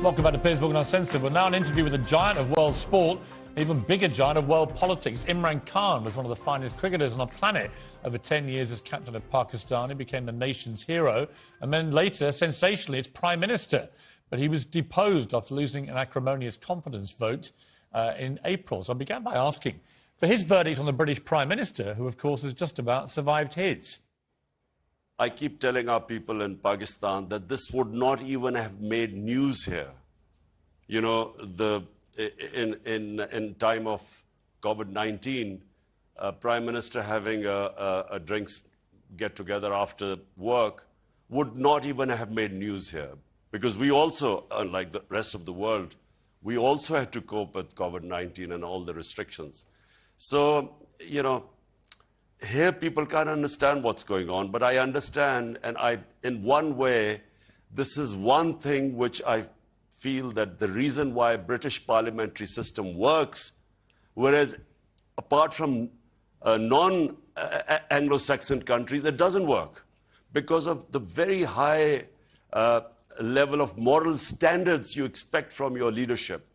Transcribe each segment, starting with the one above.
Welcome back to Piers Morgan Uncensored. We're now an interview with a giant of world sport, an even bigger giant of world politics. Imran Khan was one of the finest cricketers on the planet. Over 10 years as captain of Pakistan, he became the nation's hero, and then later, sensationally, its prime minister. But he was deposed after losing an acrimonious confidence vote in April. So I began by asking for his verdict on the British Prime Minister, who, of course, has just about survived his. I keep telling our people in Pakistan that this would not even have made news here. You know, in time of COVID-19, Prime Minister having a drinks get-together after work would not even have made news here. Because we also, unlike the rest of the world, we also had to cope with COVID-19 and all the restrictions. So, you know, here people can't understand what's going on, but I understand, and in one way, this is one thing which I feel that the reason why British parliamentary system works, whereas apart from non-Anglo-Saxon countries, it doesn't work because of the very high level of moral standards you expect from your leadership.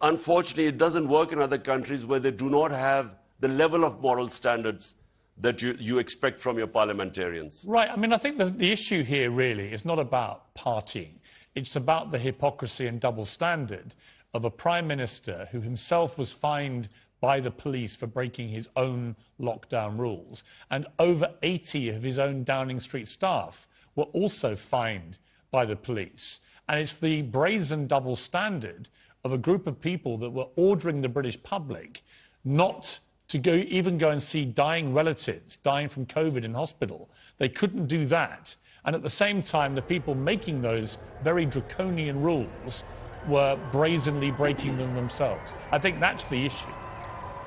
Unfortunately, it doesn't work in other countries where they do not have the level of moral standards that you expect from your parliamentarians. Right. I mean, I think the issue here really is not about partying. It's about the hypocrisy and double standard of a Prime Minister who himself was fined by the police for breaking his own lockdown rules. And over 80 of his own Downing Street staff were also fined by the police. And it's the brazen double standard of a group of people that were ordering the British public not to even go and see dying relatives, dying from COVID in hospital. They couldn't do that. And at the same time, the people making those very draconian rules were brazenly breaking them themselves. I think that's the issue.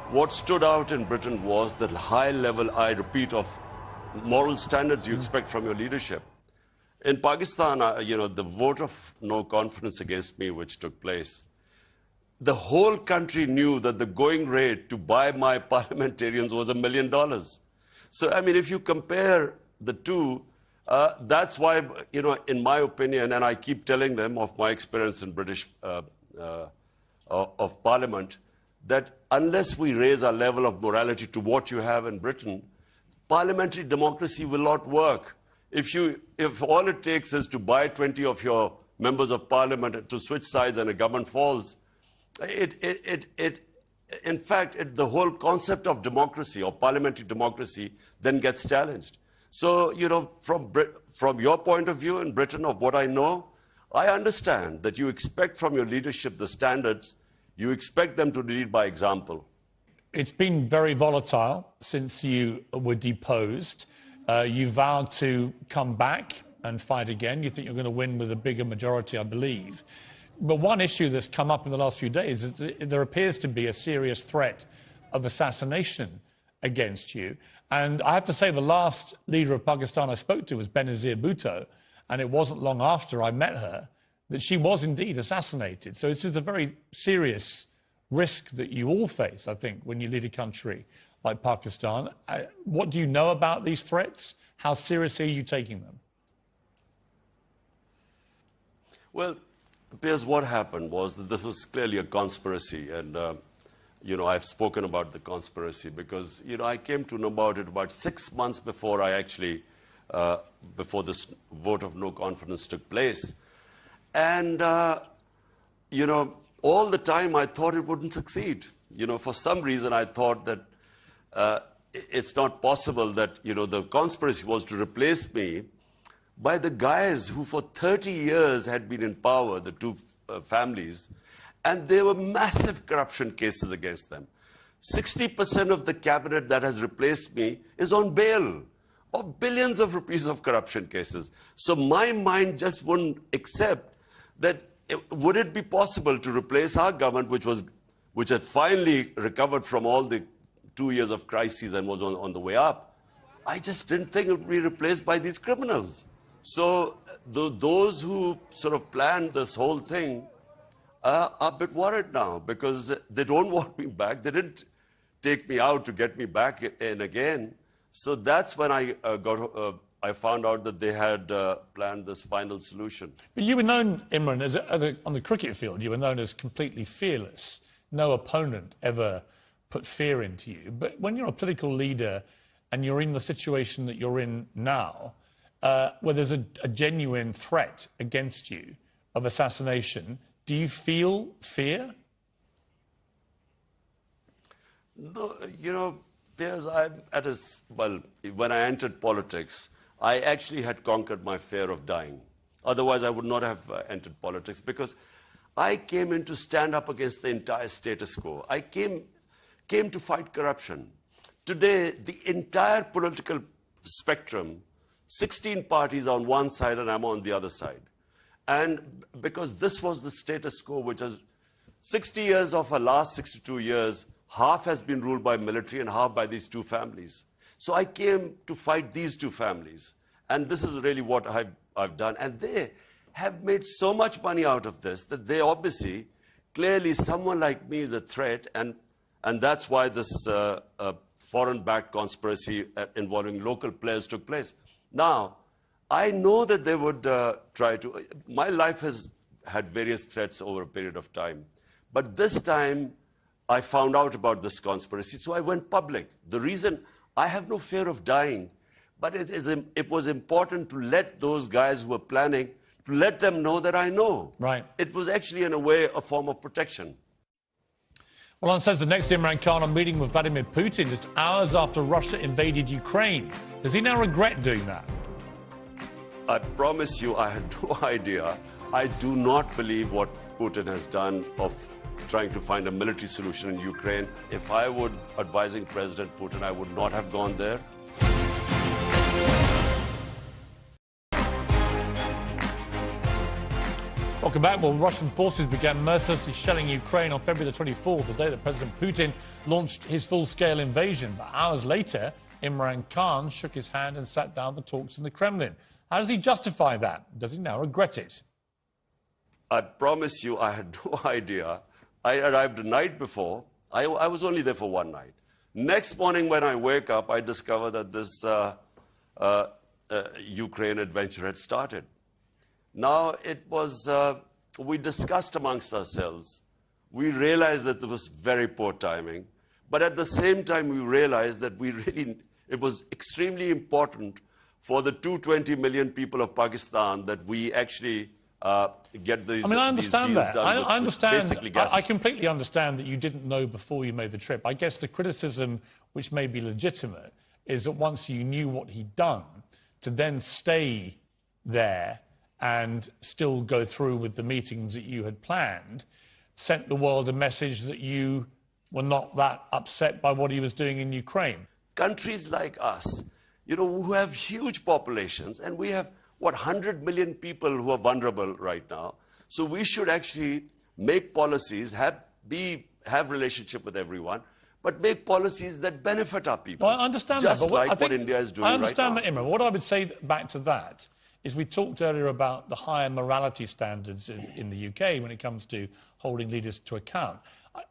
What stood out in Britain was the high level, I repeat, of moral standards you expect from your leadership. In Pakistan, you know, the vote of no confidence against me, which took place, the whole country knew that the going rate to buy my parliamentarians was $1 million. So, I mean, if you compare the two, that's why, you know, in my opinion, and I keep telling them of my experience in British of Parliament, that unless we raise our level of morality to what you have in Britain, parliamentary democracy will not work. If all it takes is to buy 20 of your members of Parliament to switch sides and a government falls, in fact, the whole concept of democracy or parliamentary democracy then gets challenged. So, you know, from your point of view in Britain, of what I know, I understand that you expect from your leadership the standards, you expect them to lead by example. It's been very volatile since you were deposed. You vowed to come back and fight again. You think you're going to win with a bigger majority, I believe. But one issue that's come up in the last few days is that there appears to be a serious threat of assassination against you. And I have to say, the last leader of Pakistan I spoke to was Benazir Bhutto, and it wasn't long after I met her that she was indeed assassinated. So it's just a very serious risk that you all face, I think, when you lead a country like Pakistan. What do you know about these threats? How seriously are you taking them? Well, Piers, what happened was that this was clearly a conspiracy, and you know, I've spoken about the conspiracy because, you know, I came to know about it about 6 months before I actually, before this vote of no confidence took place. And, you know, all the time I thought it wouldn't succeed. You know, for some reason I thought that it's not possible that, you know, the conspiracy was to replace me by the guys who for 30 years had been in power, the two families, and there were massive corruption cases against them. 60% of the cabinet that has replaced me is on bail, of billions of rupees of corruption cases. So my mind just wouldn't accept that. Would it be possible to replace our government, which had finally recovered from all the 2 years of crises and was on the way up? I just didn't think it would be replaced by these criminals. So those who sort of planned this whole thing are a bit worried now because they don't want me back. They didn't take me out to get me back in again. So that's when I got I found out that they had planned this final solution. But you were known, Imran, on the cricket field, you were known as completely fearless. No opponent ever put fear into you. But when you're a political leader and you're in the situation that you're in now, where there's a genuine threat against you of assassination, do you feel fear? No, you know, Piers, when I entered politics, I actually had conquered my fear of dying. Otherwise, I would not have entered politics, because I came in to stand up against the entire status quo. I came to fight corruption. Today, the entire political spectrum, 16 parties on one side and I'm on the other side. And because this was the status quo, which is 60 years of our last 62 years, half has been ruled by military and half by these two families. So I came to fight these two families. And this is really what I've done. And they have made so much money out of this that they obviously, clearly someone like me is a threat. And that's why this foreign-backed conspiracy involving local players took place. Now, I know that they would try to. My life has had various threats over a period of time. But this time, I found out about this conspiracy, so I went public. The reason, I have no fear of dying, but it was important to let those guys who were planning, to let them know that I know. Right. It was actually, in a way, a form of protection. Well, on says the next Imran Khan on meeting with Vladimir Putin just hours after Russia invaded Ukraine. Does he now regret doing that? I promise you, I had no idea. I do not believe what Putin has done of trying to find a military solution in Ukraine. If I were advising President Putin, I would not have gone there. Welcome back. Well, Russian forces began mercilessly shelling Ukraine on February the 24th, the day that President Putin launched his full-scale invasion. But hours later, Imran Khan shook his hand and sat down for talks in the Kremlin. How does he justify that? Does he now regret it? I promise you, I had no idea. I arrived the night before. I was only there for one night. Next morning when I wake up, I discover that this Ukraine adventure had started. Now, it was, we discussed amongst ourselves. We realized that there was very poor timing. But at the same time, we realized that it was extremely important for the 220 million people of Pakistan that we actually get these. I mean, I understand that. I understand. Basically gas. I completely understand that you didn't know before you made the trip. I guess the criticism, which may be legitimate, is that once you knew what he'd done, to then stay there and still go through with the meetings that you had planned, sent the world a message that you were not that upset by what he was doing in Ukraine. Countries like us, you know, who have huge populations, and we have, 100 million people who are vulnerable right now. So we should actually make policies, have relationship with everyone, but make policies that benefit our people. Well, I understand just that. But like what India is doing right now. I understand that, Imran. What I would say back to that is we talked earlier about the higher morality standards in the UK when it comes to holding leaders to account.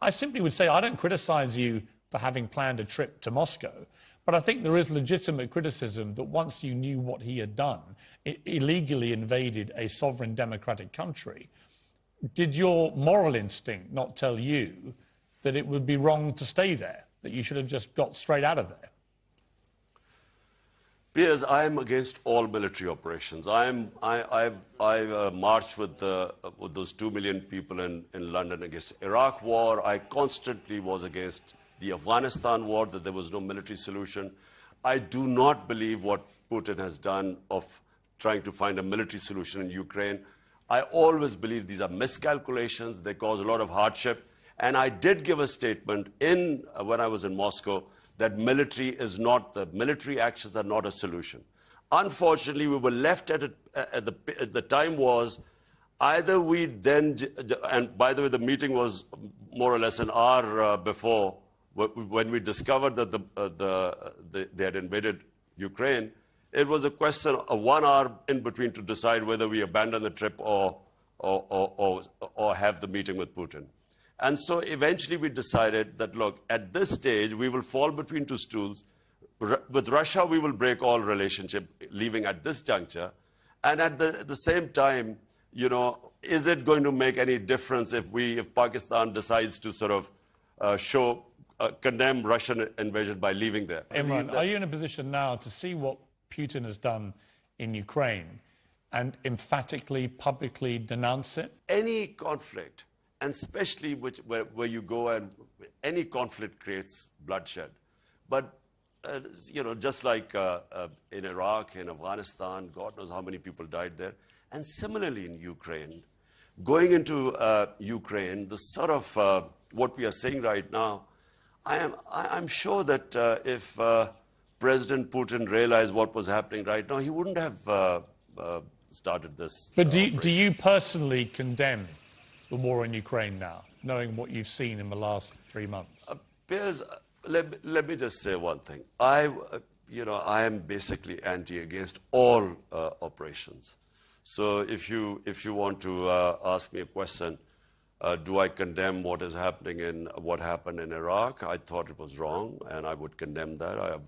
I simply would say I don't criticise you for having planned a trip to Moscow, but I think there is legitimate criticism that once you knew what he had done, it illegally invaded a sovereign democratic country. Did your moral instinct not tell you that it would be wrong to stay there, that you should have just got straight out of there? Piers, I am against all military operations. I marched with those 2 million people in London against Iraq war. I constantly was against the Afghanistan war, that there was no military solution. I do not believe what Putin has done of trying to find a military solution in Ukraine. I always believe these are miscalculations. They cause a lot of hardship. And I did give a statement when I was in Moscow that military actions are not a solution. Unfortunately, we were left at the time was either we then, and by the way, the meeting was more or less an hour before, when we discovered that they had invaded Ukraine. It was a question of 1 hour in between to decide whether we abandon the trip or have the meeting with Putin. And so eventually we decided that, look, at this stage, we will fall between two stools. with Russia, we will break all relationship, leaving at this juncture. And at the same time, you know, is it going to make any difference if Pakistan decides to sort of condemn Russian invasion by leaving there? Imran, are you in a position now to see what Putin has done in Ukraine and emphatically, publicly denounce it? Any conflict, and especially where you go and any conflict creates bloodshed. But, you know, just like in Iraq, in Afghanistan, God knows how many people died there. And similarly in Ukraine, going into Ukraine, the sort of what we are saying right now, I'm sure that if President Putin realized what was happening right now, he wouldn't have started this. But do you personally condemn the war in Ukraine now, knowing what you've seen in the last 3 months? Piers, let me just say one thing. I am basically against all operations. So if you want to ask me a question, do I condemn what is happening what happened in Iraq? I thought it was wrong, and I would condemn that.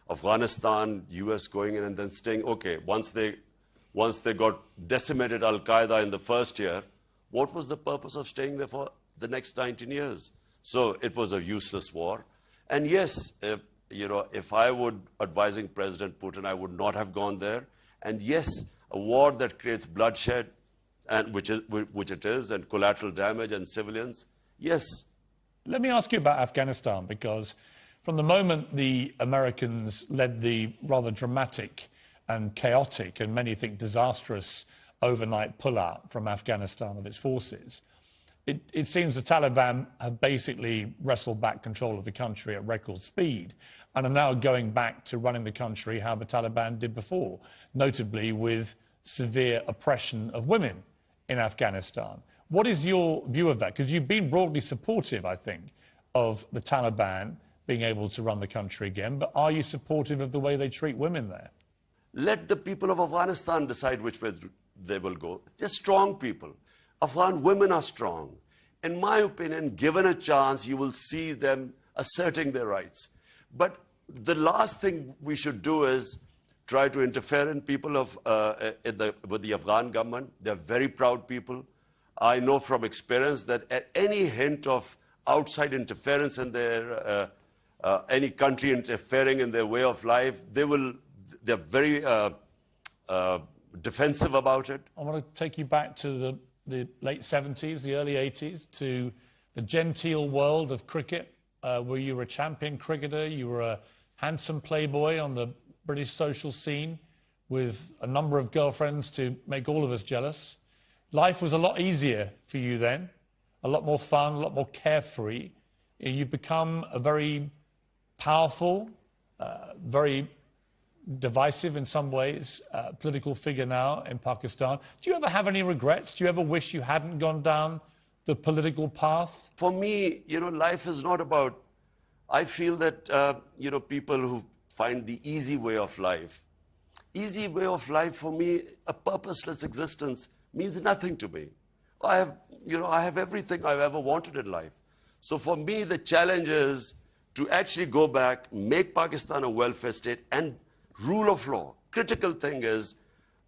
Afghanistan, U.S. going in and then staying. Okay, once they got decimated Al-Qaeda in the first year, what was the purpose of staying there for the next 19 years? So it was a useless war. And yes, if I would advising President Putin, I would not have gone there. And yes, a war that creates bloodshed, and which it is, and collateral damage and civilians, yes. Let me ask you about Afghanistan, because from the moment the Americans led the rather dramatic and chaotic, and many think disastrous, overnight pullout from Afghanistan of its forces, it seems the Taliban have basically wrestled back control of the country at record speed and are now going back to running the country how the Taliban did before, notably with severe oppression of women in Afghanistan. What is your view of that? Because you've been broadly supportive, I think, of the Taliban being able to run the country again, but are you supportive of the way they treat women there? Let the people of Afghanistan decide which way they will go. They're strong people. Afghan women are strong. In my opinion, given a chance, you will see them asserting their rights. But the last thing we should do is try to interfere in people with the Afghan government. They're very proud people. I know from experience that at any hint of outside interference in their any country interfering in their way of life, they're very defensive about it. I want to take you back to the late 70s, the early 80s, to the genteel world of cricket, where you were a champion cricketer, you were a handsome playboy on the British social scene with a number of girlfriends to make all of us jealous. Life was a lot easier for you then, a lot more fun, a lot more carefree. You've become a very powerful, very divisive in some ways, political figure now in Pakistan. Do you ever have any regrets? Do you ever wish you hadn't gone down the political path? For me, life is not about... I feel that, people who find the easy way of life for me, a purposeless existence means nothing to me. I have everything I've ever wanted in life. So for me, the challenge is to actually go back, make Pakistan a welfare state, and rule of law. Critical thing is,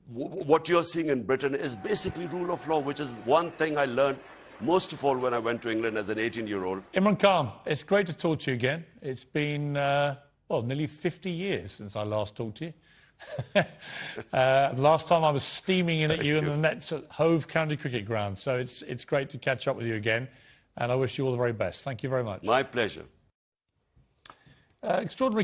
what you're seeing in Britain is basically rule of law, which is one thing I learned most of all when I went to England as an 18-year-old. Imran Khan, it's great to talk to you again. It's been, nearly 50 years since I last talked to you. Last time I was steaming in at you in the nets at Hove County Cricket Ground. So it's great to catch up with you again. And I wish you all the very best. Thank you very much. My pleasure. Extraordinary.